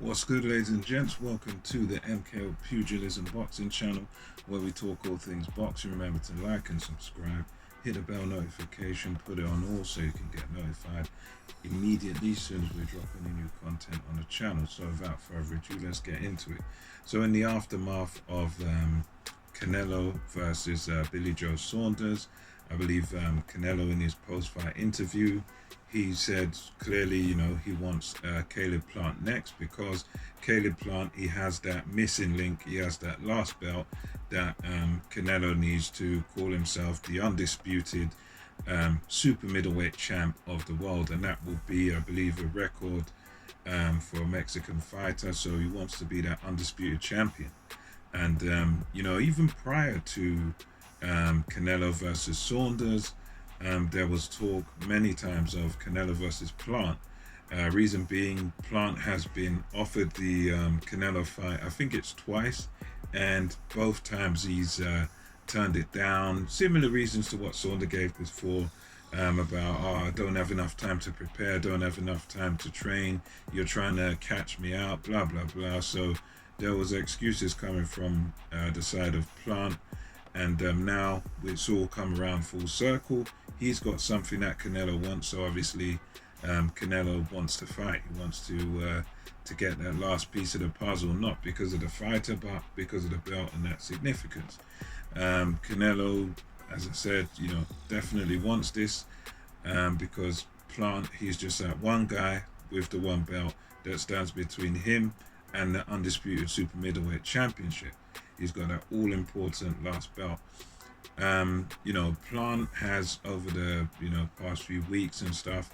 What's good, ladies and gents? Welcome to the MKO Pugilism Boxing channel, where we talk all things boxing. Remember to like and subscribe, hit the bell notification, put it on all so you can get notified immediately as soon as we're dropping any new content on the channel. So without further ado, let's get into it. So in the aftermath of Canelo versus Billy Joe Saunders, I believe Canelo in his post-fight interview, he said clearly, he wants Caleb Plant next because Caleb Plant, he has that missing link, he has that last belt that Canelo needs to call himself the undisputed super middleweight champ of the world, and that will be, I believe, a record for a Mexican fighter. So he wants to be that undisputed champion. And even prior to Canelo versus Saunders, there was talk many times of Canelo versus Plant. Reason being, Plant has been offered the Canelo fight, I think it's twice, and both times he's turned it down. Similar reasons to what Saunders gave before, about, oh, I don't have enough time to prepare, don't have enough time to train, you're trying to catch me out, blah, blah, blah. So there was excuses coming from the side of Plant. And now it's all come around full circle. He's got something that Canelo wants, so obviously Canelo wants to fight. He wants to get that last piece of the puzzle, not because of the fighter, but because of the belt and that significance. Canelo, as I said, definitely wants this because Plant, he's just that one guy with the one belt that stands between him and the undisputed super middleweight championship. He's got that all-important last belt. Plant has over the past few weeks and stuff,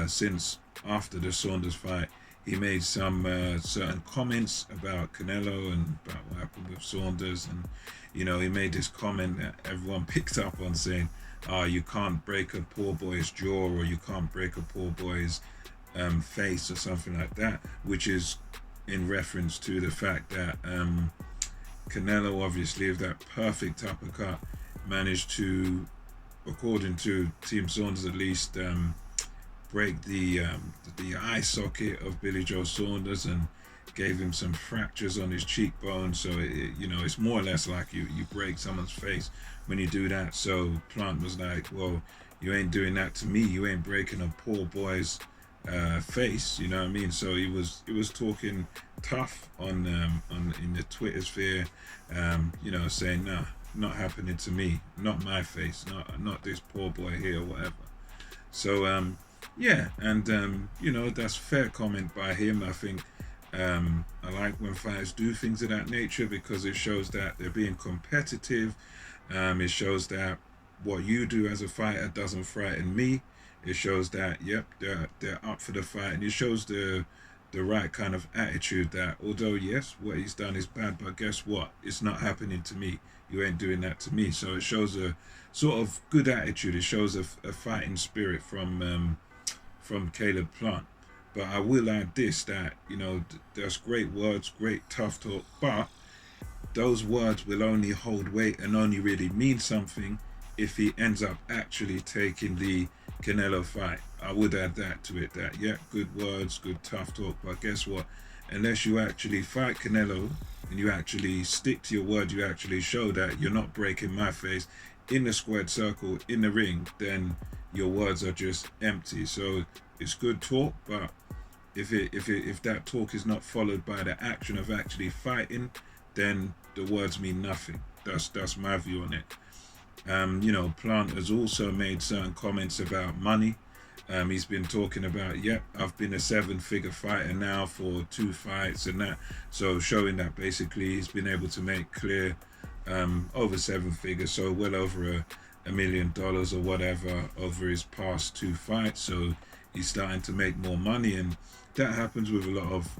since after the Saunders fight, he made some certain comments about Canelo and about what happened with Saunders, and he made this comment that everyone picked up on, saying, "Oh, you can't break a poor boy's jaw, or you can't break a poor boy's face," or something like that, which is in reference to the fact that Canelo, obviously, with that perfect uppercut, managed to, according to Team Saunders at least, break the eye socket of Billy Joe Saunders and gave him some fractures on his cheekbone. So it's more or less like you break someone's face when you do that. So Plant was like, "Well, you ain't doing that to me. You ain't breaking a poor boy's face." You know what I mean? So he was talking tough on in the Twitter sphere, saying, "Nah, not happening to me, not my face, not this poor boy here," or whatever. So yeah, and that's fair comment by him. I think I like when fighters do things of that nature because it shows that they're being competitive. It shows that what you do as a fighter doesn't frighten me. It shows that, yep, they're up for the fight, and it shows the right kind of attitude that, although yes, what he's done is bad, but guess what? It's not happening to me. You ain't doing that to me. So it shows a sort of good attitude. It shows a fighting spirit from Caleb Plant. But I will add this, that there's great words, great tough talk, but those words will only hold weight and only really mean something if he ends up actually taking the Canelo fight. I would add that to it, that yeah, good words, good tough talk, but guess what? Unless you actually fight Canelo and you actually stick to your word, you actually show that you're not breaking my face in the squared circle in the ring, then your words are just empty. So it's good talk, but if that talk is not followed by the action of actually fighting, then the words mean nothing. That's my view on it. Plant has also made certain comments about money. He's been talking about, yep, I've been a 7-figure fighter now for 2 fights and that. So showing that basically he's been able to make clear over 7 figures, so well over $1 million or whatever over his past 2 fights. So he's starting to make more money, and that happens with a lot of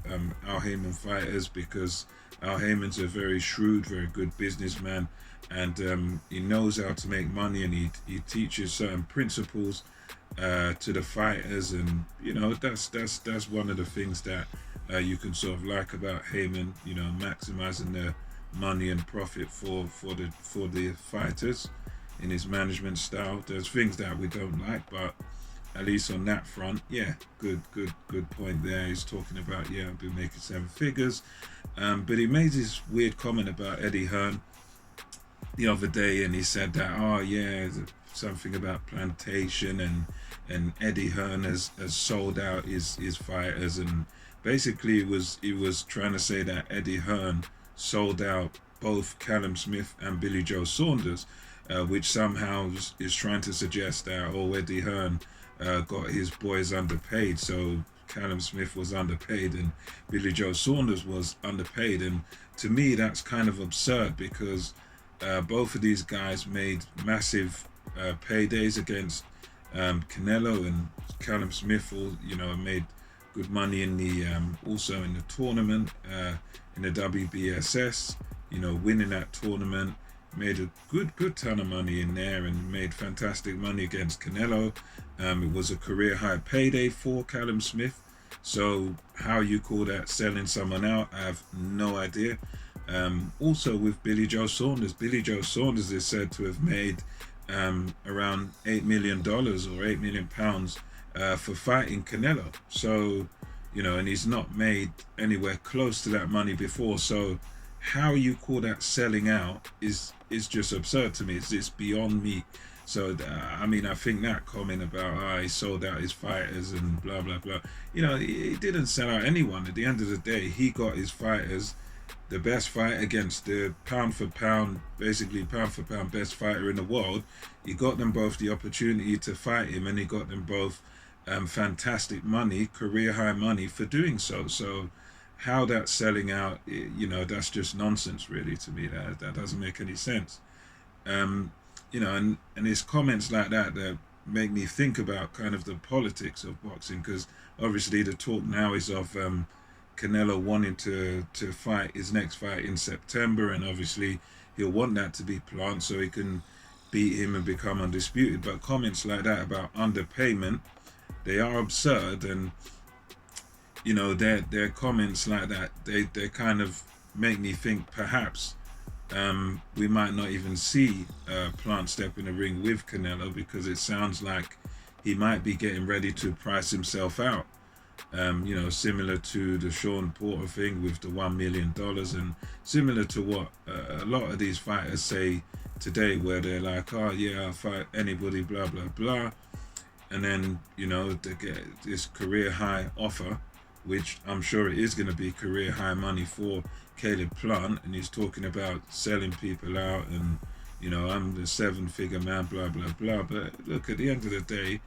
Al Heyman fighters because Al Heyman's a very shrewd, very good businessman, and he knows how to make money, and he teaches certain principles to the fighters, and that's one of the things that you can sort of like about Heyman, maximizing the money and profit for the fighters in his management style. There's things that we don't like, but at least on that front, yeah, good point there. He's talking about, yeah, I've been making 7 figures. But he made this weird comment about Eddie Hearn the other day, and he said that, oh yeah, something about plantation, and Eddie Hearn has sold out his fighters, and basically he was trying to say that Eddie Hearn sold out both Callum Smith and Billy Joe Saunders, which somehow is trying to suggest that, oh, Eddie Hearn got his boys underpaid, so Callum Smith was underpaid and Billy Joe Saunders was underpaid. And to me, that's kind of absurd, because both of these guys made massive paydays against Canelo, and Callum Smith, made good money in the also in the tournament, in the WBSS. Winning that tournament, made a good ton of money in there, and made fantastic money against Canelo. It was a career high payday for Callum Smith. So how you call that selling someone out, I have no idea. Also with Billy Joe Saunders is said to have made around $8 million or £8 million for fighting Canelo. So, and he's not made anywhere close to that money before. So how you call that selling out is just absurd to me. It's beyond me. So I think that comment about he sold out his fighters and blah blah blah, he didn't sell out anyone. At the end of the day, he got his fighters the best fight against the pound for pound best fighter in the world. He got them both the opportunity to fight him, and he got them both fantastic money, career high money for doing so. So how that's selling out, that's just nonsense, really, to me. That doesn't make any sense. And his comments like that make me think about kind of the politics of boxing, because obviously the talk now is of Canelo wanting to fight his next fight in September, and obviously he'll want that to be planned so he can beat him and become undisputed. But comments like that about underpayment, they are absurd, and their comments like that, they kind of make me think perhaps we might not even see Plant step in the ring with Canelo, because it sounds like he might be getting ready to price himself out. Similar to the Sean Porter thing with the $1 million, and similar to what a lot of these fighters say today, where they're like, oh yeah, I'll fight anybody, blah blah blah, and then they get this career high offer, which I'm sure it is going to be career high money for Caleb Plant, and he's talking about selling people out, and I'm the 7-figure man, blah blah blah. But look, at the end of the day,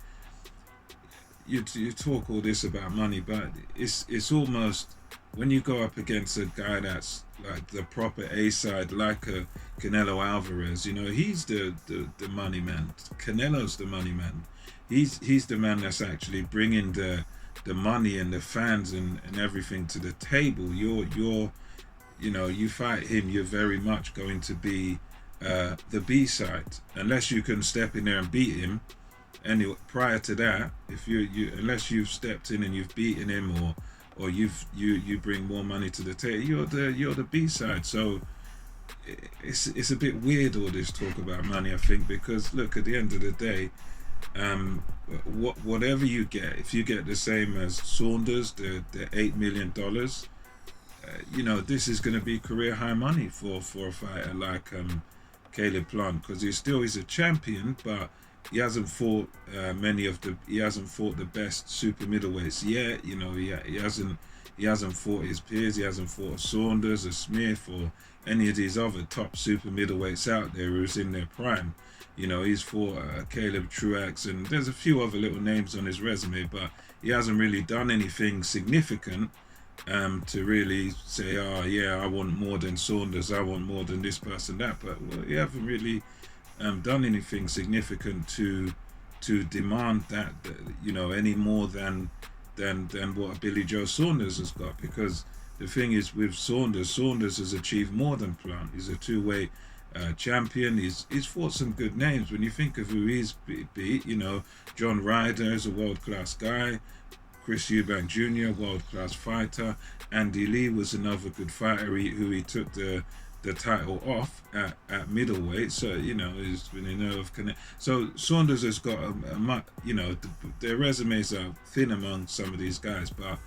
you talk all this about money, but it's almost, when you go up against a guy that's like the proper A side, like a Canelo Alvarez, he's the money man. Canelo's the money man. He's the man that's actually bringing the money and the fans and everything to the table. You fight him, you're very much going to be the B side, unless you can step in there and beat him. Anyway, prior to that, if you unless you've stepped in and you've beaten him, or you bring more money to the table, you're the B side. So it's a bit weird, all this talk about money, I think, because look, at the end of the day, whatever you get, if you get the same as Saunders, the $8 million, this is going to be career high money for a fighter like Caleb Plant, because he's a champion, but he hasn't fought he hasn't fought the best super middleweights yet. He hasn't fought his peers. He hasn't fought a Saunders, a Smith, or any of these other top super middleweights out there who's in their prime. He's fought Caleb Truax, and there's a few other little names on his resume, but he hasn't really done anything significant to really say, oh yeah, I want more than Saunders, I want more than this person, that. But he haven't really done anything significant to demand that, any more than what Billy Joe Saunders has got. Because the thing is, with Saunders has achieved more than Plant. He's a two-way champion. He's fought some good names. When you think of who he's beat, John Ryder is a world-class guy. Chris Eubank Jr., world-class fighter. Andy Lee was another good fighter who he took the the title off at middleweight. So he's been in of connect. So Saunders has got their resumes are thin among some of these guys, but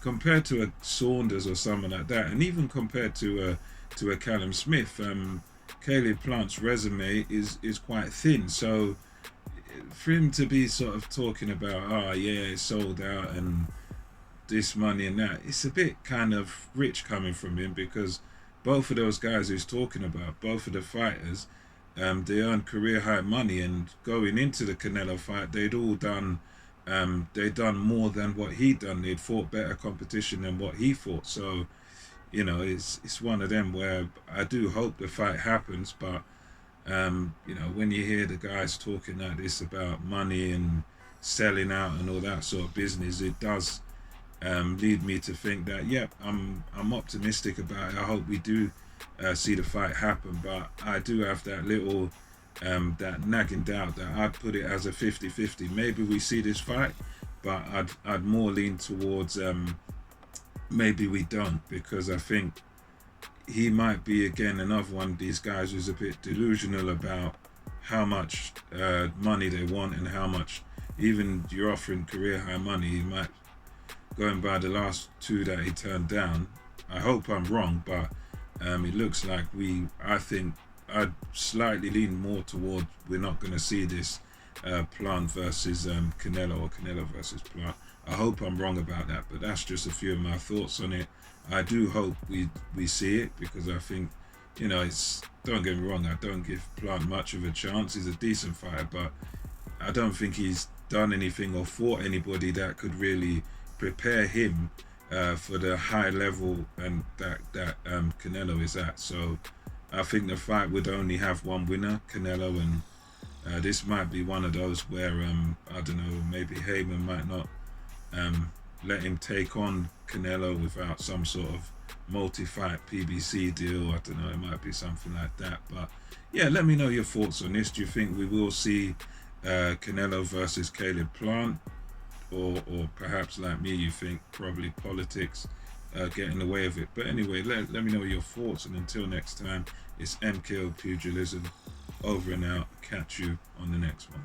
compared to a Saunders or someone like that, and even compared to a Callum Smith, Caleb Plant's resume is quite thin. So for him to be sort of talking about, oh yeah, it's sold out and this money and that, it's a bit kind of rich coming from him, because both of those guys who's talking about, both of the fighters, they earned career high money, and going into the Canelo fight, they'd done more than what he'd done. They'd fought better competition than what he fought. So it's one of them where I do hope the fight happens, but when you hear the guys talking like this about money and selling out and all that sort of business, it does lead me to think that I'm optimistic about it. I hope we do see the fight happen, but I do have that little that nagging doubt that I'd put it as a 50-50. Maybe we see this fight, but I'd more lean towards maybe we don't, because I think he might be again another one of these guys who's a bit delusional about how much money they want, and how much, even you're offering career high money, he might, going by the last two that he turned down, I hope I'm wrong, but it looks like I think I'd slightly lean more toward we're not going to see this Plant versus Canelo, or Canelo versus Plant. I hope I'm wrong about that, but that's just a few of my thoughts on it. I do hope we see it, because I think, don't get me wrong, I don't give Plant much of a chance. He's a decent fighter, but I don't think he's done anything or fought anybody that could really prepare him for the high level and that Canelo is at. So I think the fight would only have one winner, Canelo, and this might be one of those where I don't know, maybe Heyman might not let him take on Canelo without some sort of multi-fight PBC deal. I don't know, it might be something like that. But yeah, let me know your thoughts on this. Do you think we will see Canelo versus Caleb Plant, or perhaps like me, you think probably politics get in the way of it? But anyway, let me know your thoughts, and until next time, it's MKO Pugilism, over and out. Catch you on the next one.